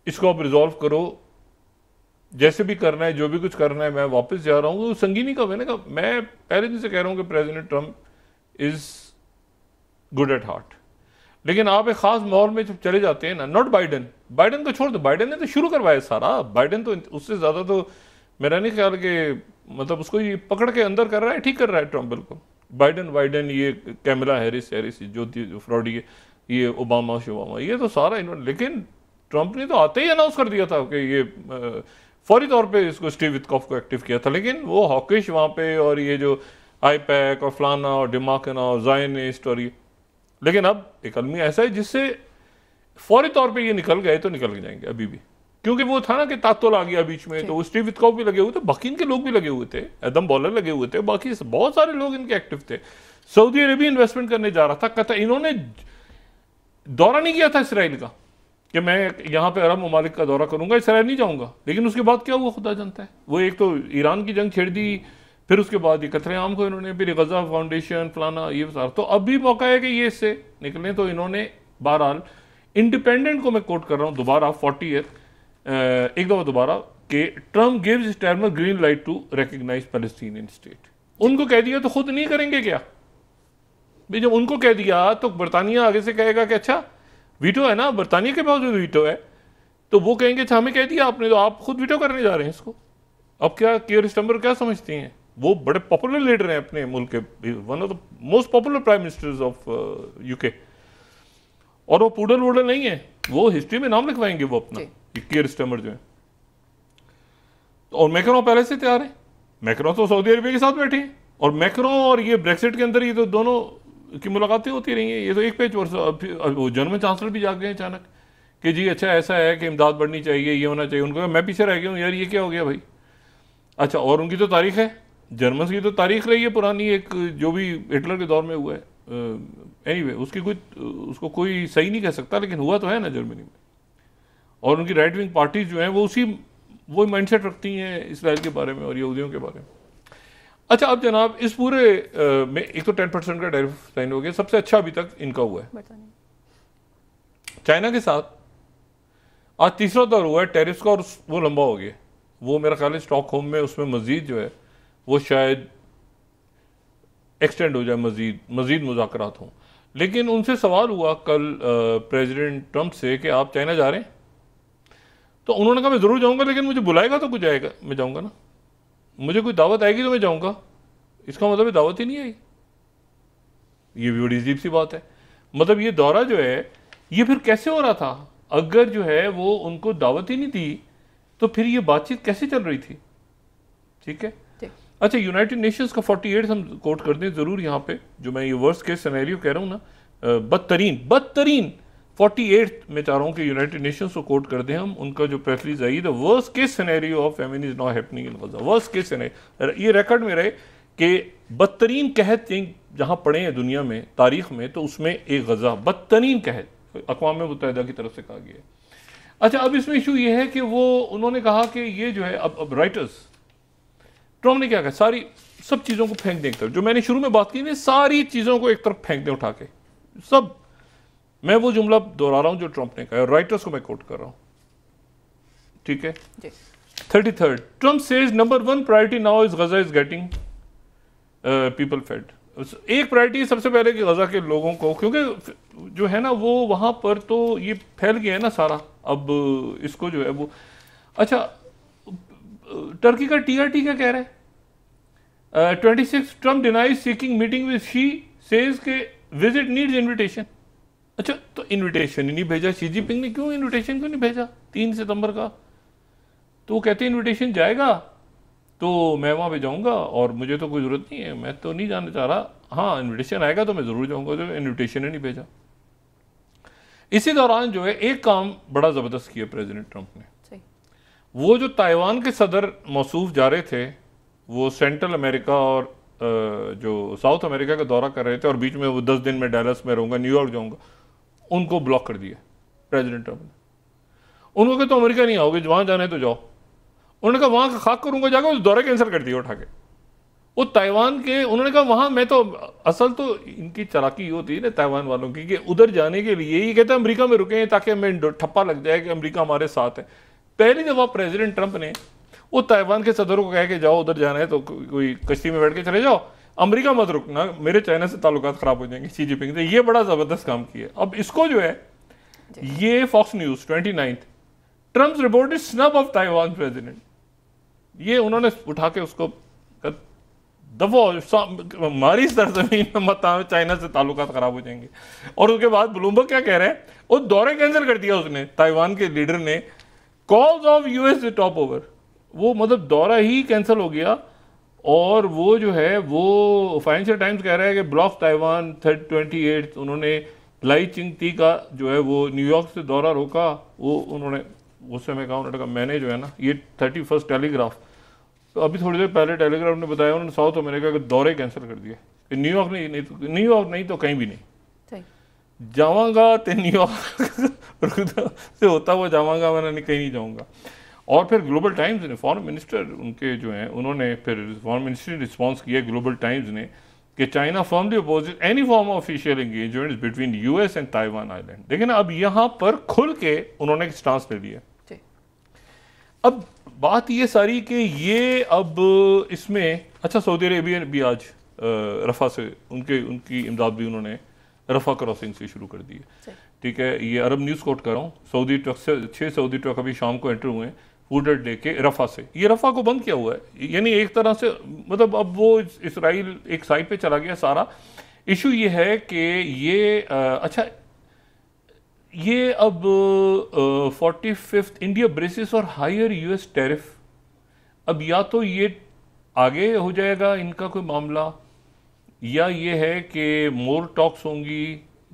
इसको आप रिजॉल्व करो, जैसे भी करना है, जो भी कुछ करना है, मैं वापस जा रहा हूँ, संगीनी का। मैंने कहा, मैं पहले दिन से कह रहा हूँ कि president Trump is good at heart, लेकिन आप एक खास माहौल में जब चले जाते हैं ना, नॉट बाइडन को छोड़ दो, बाइडन ने तो शुरू करवाया सारा, बाइडन तो उससे ज़्यादा तो मेरा नहीं ख्याल कि मतलब उसको ये पकड़ के अंदर कर रहा है, ठीक कर रहा है ट्रंप बिल्कुल। बाइडन ये कैमला हैरिस जो थी फ्रॉडी, ये ओबामा शोबामा, ये तो सारा इन्होंने, लेकिन ट्रंप ने तो आते ही अनाउंस कर दिया था कि ये फौरी तौर पे इसको स्टीव विटकॉफ को एक्टिव किया था, लेकिन वो हॉकिश वहाँ पे, और ये जो आईपैक और फलाना और डिमाकना और जायनिस्ट और ये, लेकिन अब एक आदमी ऐसा है जिससे फौरी तौर पे ये निकल गए तो निकल जाएंगे अभी भी, क्योंकि वो था ना कि तातुल आ गया बीच में, तो स्टीव विटकॉफ भी लगे हुए थे, बाकी इनके लोग भी लगे हुए थे, एडम बॉलर लगे हुए थे, बाकी बहुत सारे लोग इनके एक्टिव थे। सऊदी अरेबिया इन्वेस्टमेंट करने जा रहा था, कहता इन्होंने दौरा नहीं किया था इसराइल का, कि मैं यहाँ पे अरब ममालिक का दौरा करूँगा, इसराइल नहीं जाऊँगा। लेकिन उसके बाद क्या हुआ खुदा जानता है। वो एक तो ईरान की जंग छेड़ दी, फिर उसके बाद ये कत्लेआम को इन्होंने, फिर गजा फाउंडेशन फलाना ये सारा। तो अब भी मौका है कि ये इससे निकले। तो इन्होंने बहरहाल इंडिपेंडेंट को मैं कोट कर रहा हूँ दोबारा 40th एक दफ़ा दोबारा कि Trump gives Starmer green light to recognise Palestinian state. उनको कह दिया तो खुद नहीं करेंगे क्या भाई? जब उनको कह दिया तो बरतानिया आगे से कहेगा कि अच्छा वीटो है ना, बरतानिया के पास भी वीटो है, तो वो कहेंगे अच्छा हमें कह दिया आपने, तो आप खुद वीटो करने जा रहे हैं इसको। अब क्या कियर स्टर्मर क्या समझती हैं? वो बड़े पॉपुलर लीडर हैं अपने मुल्क के, one of the most popular prime ministers of UK, और वो पूडल वूडल नहीं है, वो हिस्ट्री में नाम लिखवाएंगे वो अपना, कियर स्टर्मर जो है। और मैक्रों पहले से तैयार है, मैक्रों तो सऊदी अरबिया के साथ बैठे हैं, और मैक्रों और ये ब्रेक्सिट के अंदर ये तो दोनों की मुलाकातें होती रही हैं। ये तो एक पेज पर वो जर्मन चांसलर भी जाग गए अचानक कि जी अच्छा ऐसा है कि इमदाद बढ़नी चाहिए, ये होना चाहिए। उनको मैं पीछे रह गया हूँ यार, ये क्या हो गया भाई? अच्छा, और उनकी तो तारीख है, जर्मन की तो तारीख रही है पुरानी, एक जो भी हिटलर के दौर में हुआ है। एनीवे उसकी कोई, उसको कोई सही नहीं कह सकता, लेकिन हुआ तो है ना जर्मनी में। और उनकी राइट विंग पार्टीज जो हैं वो वो माइंडसेट रखती हैं इसराइल के बारे में और यहूदियों के बारे में। अच्छा, अब जनाब इस पूरे में एक तो 10% का टैरिफ साइन हो गया, सबसे अच्छा अभी तक इनका हुआ है चाइना के साथ। आज तीसरा दौर हुआ है टैरिफ का, और वो लंबा हो गया। वो मेरा ख्याल है स्टॉकहोम में उसमें मजीद जो है वो शायद एक्सटेंड हो जाए, मजीद मुज़ाकरात हों। लेकिन उनसे सवाल हुआ कल प्रेसिडेंट ट्रंप से कि आप चाइना जा रहे हैं, तो उन्होंने कहा मैं ज़रूर जाऊँगा, लेकिन मुझे बुलाएगा तो कुछ आएगा, मैं जाऊँगा ना, मुझे कोई दावत आएगी तो मैं जाऊँगा। इसका मतलब दावत ही नहीं आई, ये भी बड़ी अजीब सी बात है। मतलब ये दौरा जो है ये फिर कैसे हो रहा था? अगर जो है वो उनको दावत ही नहीं दी तो फिर ये बातचीत कैसे चल रही थी? ठीक है। अच्छा, यूनाइटेड नेशंस का 48 हम कोट कर दें ज़रूर यहाँ पे, जो मैं ये वर्स्ट केस सिनेरियो कह रहा हूँ ना, बदतरीन 48 में चाह रहा हूँ कि यूनाइटेड नेशंस को कोट कर दें हम। उनका जो प्रेस रिलीज आई, the worst case scenario of famine is not happening in Gaza. Worst case scenario, ये रिकॉर्ड में रहे कि बदतरीन कहत जहाँ पढ़े हैं दुनिया में तारीख में, तो उसमें एक गजा बदतरीन कहत अक़वाम मुत्तहिदा की तरफ से कहा गया है। अच्छा, अब इसमें इशू ये है कि वो उन्होंने कहा कि ये जो है अब राइटर्स, ट्रम्प ने क्या कहा, सारी सब चीज़ों को फेंक दें एक तरफ, जो मैंने शुरू में बात की ना, सारी चीज़ों को एक तरफ फेंक दें उठा के सब। मैं वो जुमला दोहरा रहा हूं जो ट्रंप ने कहा, राइटर्स को मैं कोट कर रहा हूं, ठीक है। 33rd, Trump says number 1 priority now is Gaza is getting people fed. एक प्रायोरिटी सबसे पहले कि गजा के लोगों को, क्योंकि जो है ना वो वहां पर तो ये फैल गया है ना सारा, अब इसको जो है वो। अच्छा, टर्की का TRT क्या कह रहा है? 26 Trump denies seeking meeting with she, says के विजिट नीड्स इन्विटेशन। अच्छा, तो इनविटेशन ही नहीं भेजा शी जिनपिंग ने, क्यों इनविटेशन क्यों नहीं भेजा 3 सितंबर का? तो वो कहते हैं इनविटेशन जाएगा तो मैं वहाँ पे जाऊँगा, और मुझे तो कोई ज़रूरत नहीं है, मैं तो नहीं जाना चाह रहा। हाँ, इनविटेशन आएगा तो मैं ज़रूर जाऊँगा, तो इनविटेशन ही नहीं भेजा। इसी दौरान जो है एक काम बड़ा ज़बरदस्त किया प्रेसिडेंट ट्रंप ने। वो जो ताइवान के सदर मौसूफ जा रहे थे, वो सेंट्रल अमेरिका और जो साउथ अमेरिका का दौरा कर रहे थे, और बीच में वो 10 दिन में डैलस में रहूँगा, न्यूयॉर्क जाऊँगा, उनको ब्लॉक कर दिया प्रेसिडेंट ट्रंप ने। उनको कहा तो अमेरिका नहीं आओगे, वहाँ जाना है तो जाओ। उन्होंने कहा वहाँ का खाक करूँगा जाकर, उस दौरा कैंसिल कर दिया उठा के। वो ताइवान के, उन्होंने कहा वहाँ मैं तो, असल तो इनकी चालाकी ये होती है ना ताइवान वालों की, कि उधर जाने के लिए ये कहते हैं अमेरिका में रुके हैं ताकि हमें ठप्पा लग जाए कि अमेरिका हमारे साथ है। पहली दफ़ा प्रेसिडेंट ट्रंप ने वो ताइवान के सदरों को कहा कि जाओ उधर जाना है तो कोई कश्ती में बैठ के चले जाओ, अमेरिका मत रुकना, मेरे चाइना से ताल्लुकात खराब हो जाएंगे शी जिनपिंग से। ये बड़ा ज़बरदस्त काम किया। अब इसको जो है ये Fox News 29 Trump's reported snub of Taiwan president, ये उन्होंने उठा के उसको दफो हमारी सरजमीन में मत आओ, चाइना से ताल्लुकात खराब हो जाएंगे। और उसके बाद ब्लूमबर्ग क्या कह रहे हैं, वो दौरे कैंसिल कर दिया उसने, ताइवान के लीडर ने, calls of US top over, वो मतलब दौरा ही कैंसिल हो गया। और वो जो है वो फाइनेंशियल टाइम्स कह रहा है कि ब्लॉक ताइवान 28 उन्होंने लाई चिंगती का जो है वो न्यूयॉर्क से दौरा रोका। वो उन्होंने उस समय कहा, उन्होंने कहा मैंने जो है ना ये 31 टेलीग्राफ, तो अभी थोड़ी देर पहले टेलीग्राफ ने बताया उन्होंने साउथ अमेरिका के दौरे कैंसिल कर दिए, न्यूयॉर्क नहीं तो कहीं भी नहीं। जाऊँगा तो न्यूयॉर्क से होता हुआ जाऊँगा, वरना नहीं कहीं नहीं जाऊँगा। और फिर ग्लोबल टाइम्स ने, फॉरेन मिनिस्टर उनके जो हैं, उन्होंने फिर फॉरेन मिनिस्टर ने रिस्पॉन्स किया ग्लोबल टाइम्स ने कि China firmly opposes any form of official engagement between US and Taiwan island. लेकिन अब यहाँ पर खुल के उन्होंने एक स्टांस ले लिया। अब बात ये सारी कि ये अब इसमें अच्छा, सऊदी अरेबिया भी आज रफा से उनकी इमदाद भी उन्होंने रफा क्रॉसिंग से शुरू कर दी है। ठीक है, ये अरब न्यूज़ कोट कर रहा हूँ, सऊदी ट्रक से 6 सऊदी ट्रक अभी शाम को एंटर हुए हैं फूड लेके रफा से। ये रफा को बंद किया हुआ है, यानी एक तरह से मतलब अब वो इसराइल एक साइड पे चला गया सारा। इशू ये है कि ये अच्छा, ये अब 45th इंडिया ब्रेसिस और हायर यूएस टैरिफ, अब या तो ये आगे हो जाएगा इनका कोई मामला, या ये है कि मोर टॉक्स होंगी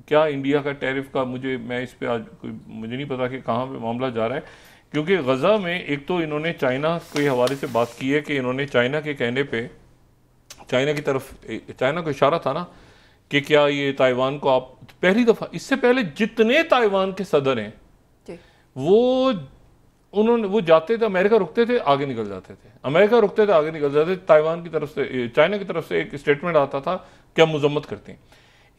क्या इंडिया का टैरिफ का। मैं इस पे आज मुझे नहीं पता कि कहाँ पे मामला जा रहा है, क्योंकि गज़ा में एक तो इन्होंने चाइना के हवाले से बात की है कि इन्होंने चाइना के कहने पे चाइना की तरफ, चाइना को इशारा था ना कि क्या ये ताइवान को आप, पहली दफ़ा इससे पहले जितने ताइवान के सदर हैं वो जाते थे अमेरिका, रुकते थे आगे निकल जाते थे, अमेरिका रुकते थे आगे निकल जाते थे। ताइवान की तरफ से, चाइना की तरफ से एक स्टेटमेंट आता था कि हम मजम्मत करते हैं।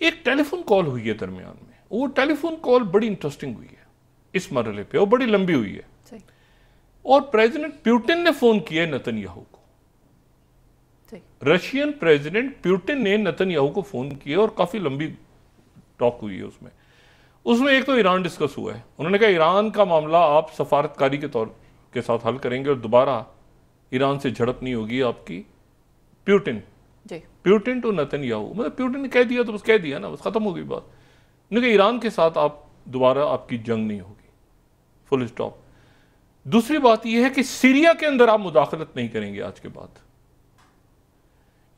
एक टेलीफोन कॉल हुई है दरमियान में, वो टेलीफोन कॉल बड़ी इंटरेस्टिंग हुई है इस मरहले पे और बड़ी लंबी हुई है। और प्रेसिडेंट प्यूटिन ने फोन किया नेतन्याहू को, रशियन प्रेसिडेंट प्यूटिन ने नेतन्याहू को फोन किया और काफी लंबी टॉक हुई है उसमें एक तो ईरान डिस्कस हुआ है। उन्होंने कहा ईरान का मामला आप सफारतकारी के तौर के साथ हल करेंगे और दोबारा ईरान से झड़प नहीं होगी आपकी। प्यूटिन टू नेतन्याहू, मतलब प्यूटिन ने कह दिया तो बस कह दिया ना, बस खत्म हो गई बात। उन्होंने कहा ईरान के साथ आप दोबारा आपकी जंग नहीं होगी, फुल स्टॉप। दूसरी बात यह है कि सीरिया के अंदर आप मुदाखलत नहीं करेंगे आज के बाद।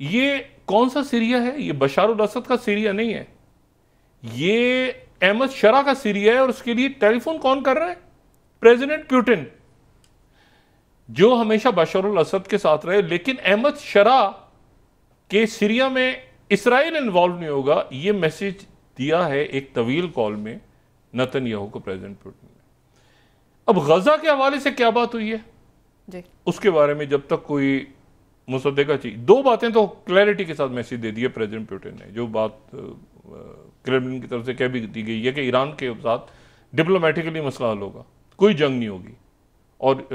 ये कौन सा सीरिया है? ये बशार अल असद का सीरिया नहीं है, ये अहमद शरा का सीरिया है। और उसके लिए टेलीफोन कौन कर रहा है? प्रेसिडेंट प्यूटिन, जो हमेशा बशार अल असद के साथ रहे, लेकिन अहमद शरा के सीरिया में इसराइल इन्वॉल्व नहीं होगा, ये मैसेज दिया है एक तवील कॉल में नेतन्याहू को प्रेसिडेंट प्यूटिन ने। अब गजा के हवाले से क्या बात हुई है जी, उसके बारे में जब तक कोई मुसद्दका चाहिए, दो बातें तो क्लैरिटी के साथ मैसेज दे दिया प्रेसिडेंट प्यूटिन ने। जो बात क्रेमलिन की तरफ से कह भी दी गई है कि ईरान के साथ डिप्लोमेटिकली मसला हल होगा, कोई जंग नहीं होगी, और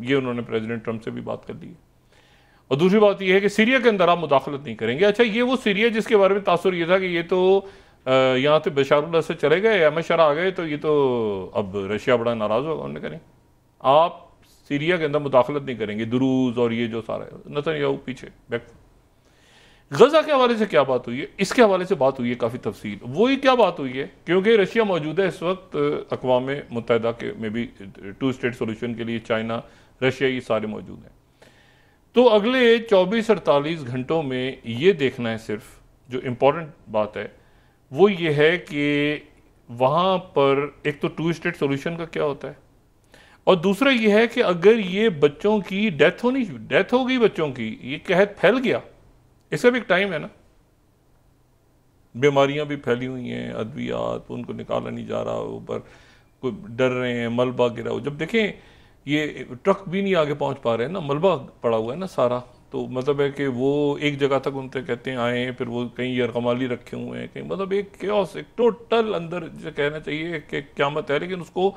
ये उन्होंने प्रेसिडेंट ट्रंप से भी बात कर ली है। और दूसरी बात यह है कि सीरिया के अंदर आप मुदाखलत नहीं करेंगे। अच्छा, ये वो सीरिया जिसके बारे में तासुर ये था कि ये तो यहाँ से बशार अल असद चले गए, अहमद शरा आ गए, तो ये तो अब रशिया बड़ा नाराज होगा। उन्होंने करें आप सीरिया के अंदर मुदाखलत नहीं करेंगे, दुरूज और ये जो सारा नेतन्याहू पीछे बैक। गजा के हवाले से क्या बात हुई है? इसके हवाले से बात हुई है काफ़ी तफसील। वही क्या बात हुई है, क्योंकि रशिया मौजूद है इस वक्त अक़वाम मुत्तहिदा के में भी 2 स्टेट सोल्यूशन के लिए, चाइना रशिया ये सारे मौजूद हैं। तो अगले 24-48 घंटों में ये देखना है सिर्फ, जो इम्पोर्टेंट बात है वो ये है कि वहाँ पर एक तो 2 स्टेट सोल्यूशन का क्या होता है, और दूसरा ये है कि अगर ये बच्चों की डेथ हो गई बच्चों की, ये कहत फैल गया, इसका भी एक टाइम है ना। बीमारियां भी फैली हुई हैं, अद्वियात, उनको निकाला नहीं जा रहा, ऊपर कोई डर रहे हैं, मलबा गिरा हो। जब देखें ये ट्रक भी नहीं आगे पहुंच पा रहे हैं ना, मलबा पड़ा हुआ है ना सारा, तो मतलब है कि वो एक जगह तक उनसे कहते हैं आए, फिर वो कहीं यरगमाली रखे हुए हैं कहीं, मतलब एक केओस, एक टोटल अंदर जो कहना चाहिए कि क़यामत है। लेकिन उसको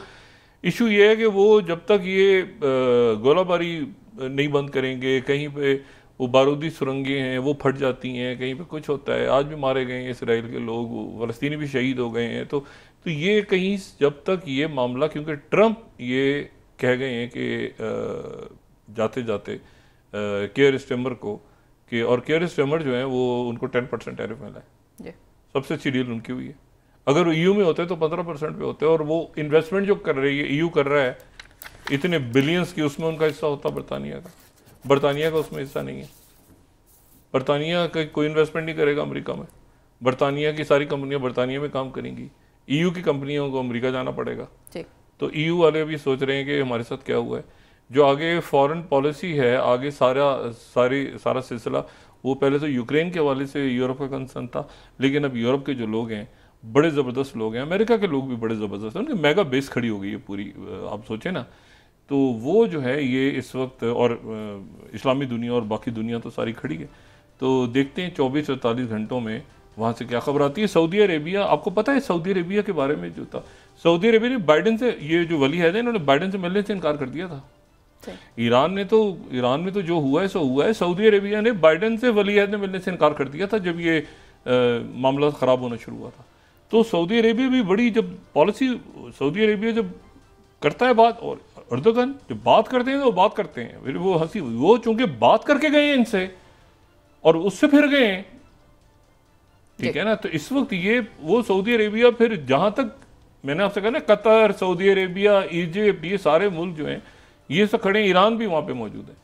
इशू ये है कि वो जब तक ये गोलाबारी नहीं बंद करेंगे, कहीं पे वो बारूदी सुरंगें हैं वो फट जाती हैं, कहीं पे कुछ होता है, आज भी मारे गए हैं इसराइल के लोग, फ़लस्तीनी भी शहीद हो गए हैं। तो ये कहीं जब तक ये मामला, क्योंकि ट्रंप ये कह गए हैं कि जाते जाते केयर स्टेमर को कि, और केयर स्टेमर जो है वो उनको 10% टैरिफ मिला है, सबसे अच्छी डील उनकी हुई है। अगर वो ईयू में होते तो 15% पे होते, और वो इन्वेस्टमेंट जो कर रही है ईयू कर रहा है इतने बिलियंस की, उसमें उनका हिस्सा होता बरतानिया का उसमें हिस्सा नहीं है। बरतानिया का कोई इन्वेस्टमेंट नहीं करेगा अमेरिका में, बरतानिया की सारी कंपनियां बरतानिया में काम करेंगी, ईयू की कंपनियों को अमेरिका जाना पड़ेगा। तो ईयू वाले भी सोच रहे हैं कि हमारे साथ क्या हुआ है। जो आगे फॉरेन पॉलिसी है, आगे सारा सिलसिला, वो पहले तो यूक्रेन के हवाले से यूरोप का कंसर्न था, लेकिन अब यूरोप के जो लोग हैं बड़े ज़बरदस्त लोग हैं, अमेरिका के लोग भी बड़े ज़बरदस्त हैं, उनकी मेगा बेस खड़ी हो गई है पूरी, आप सोचें ना। तो वो जो है ये इस वक्त, और इस्लामी दुनिया और बाकी दुनिया तो सारी खड़ी है। तो देखते हैं 24-48 घंटों में वहाँ से क्या खबर आती है। सऊदी अरेबिया, आपको पता है सऊदी अरेबिया के बारे में जो था, सऊदी अरेबिया ने बाइडन से, ये जो वली है इन्होंने बाइडन से मिलने से इनकार कर दिया था। ईरान में तो जो हुआ है सो हुआ है। सऊदी अरेबिया ने बाइडन से वली अहद ने मिलने से इनकार कर दिया था जब ये मामला ख़राब होना शुरू हुआ था। तो सऊदी अरेबिया भी बड़ी जब पॉलिसी, सऊदी अरेबिया जब करता है बात, और अर्दोगन जब बात करते हैं तो वो बात करते हैं, फिर वो हंसी, वो चूंकि बात करके गए हैं इनसे और उससे फिर गए हैं, ठीक है ना। तो इस वक्त ये वो सऊदी अरेबिया, फिर जहां तक मैंने आपसे कहा ना, कतर, सऊदी अरेबिया, इजिप्ट, ये सारे मुल्क जो हैं ये सब खड़े हैं। ईरान भी वहां पे मौजूद है,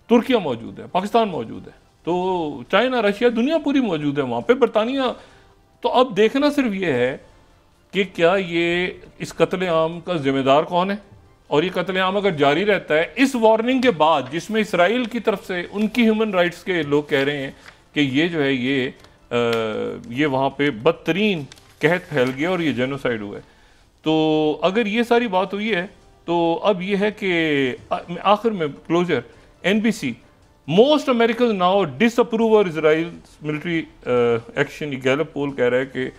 तुर्किया मौजूद है, पाकिस्तान मौजूद है, तो चाइना, रशिया, दुनिया पूरी मौजूद है वहां पे, बरतानिया। तो अब देखना सिर्फ ये है कि क्या ये इस कत्लेआम का जिम्मेदार कौन है, और ये कत्लेआम अगर जारी रहता है इस वार्निंग के बाद, जिसमें इसराइल की तरफ से उनकी ह्यूमन राइट्स के लोग कह रहे हैं कि ये जो है ये वहाँ पे बदतरीन कहत फैल गया और ये जेनोसाइड हुआ है। तो अगर ये सारी बात हुई है तो अब ये है कि आखिर में closure, NBC, most American now disapprove Israel military action. Gallup poll कह रहा है कि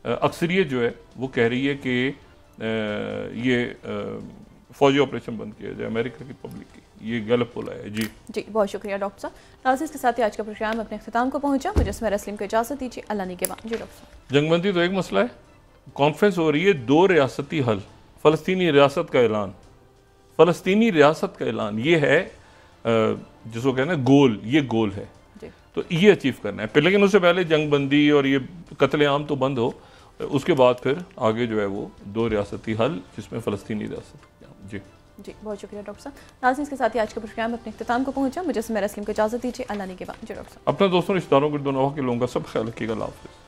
अक्सरियत जो है वो कह रही है कि ये फौजी ऑपरेशन बंद किया जाए अमेरिका की पब्लिक की। ये गलत पोल है जी। बहुत शुक्रिया डॉक्टर साहब। नाज़रीन, के साथ ही आज का प्रोग्राम अपने अख्ताम को पहुंचा। मुझे सुमेरा सलीम को इजाज़त दीजिए, अल्लाह ने के बाद। जी डॉक्टर साहब, जंगबंदी तो एक मसला है, कॉन्फ्रेंस हो रही है 2 रियासती हल, फ़लस्तीनी रियासत का ऐलान, फ़लस्तीनी रियासत का ऐलान, ये है जिसको कहना है गोल, ये गोल है, तो ये अचीव करना है। लेकिन उससे पहले जंगबंदी और ये कत्लेआम तो बंद हो, उसके बाद फिर आगे जो है वो 2 रियासती हल जिसमें फ़लस्तीनी रियासत। जी बहुत शुक्रिया डॉक्टर साहब। नाज़रीन, के साथ ही आज का प्रोग्राम अपने अख्ताम को पहुंचा। मुझे सुमेरा सलीम को इजाज़त दीजिए, अल्लाह ने के बाद। जी डॉक्टर साहब, अपना दोस्तों, रिश्तेदारों, गिरदोनवाह के लोगों का सब ख्याल रखिएगा। अल्लाह हाफ़िज़।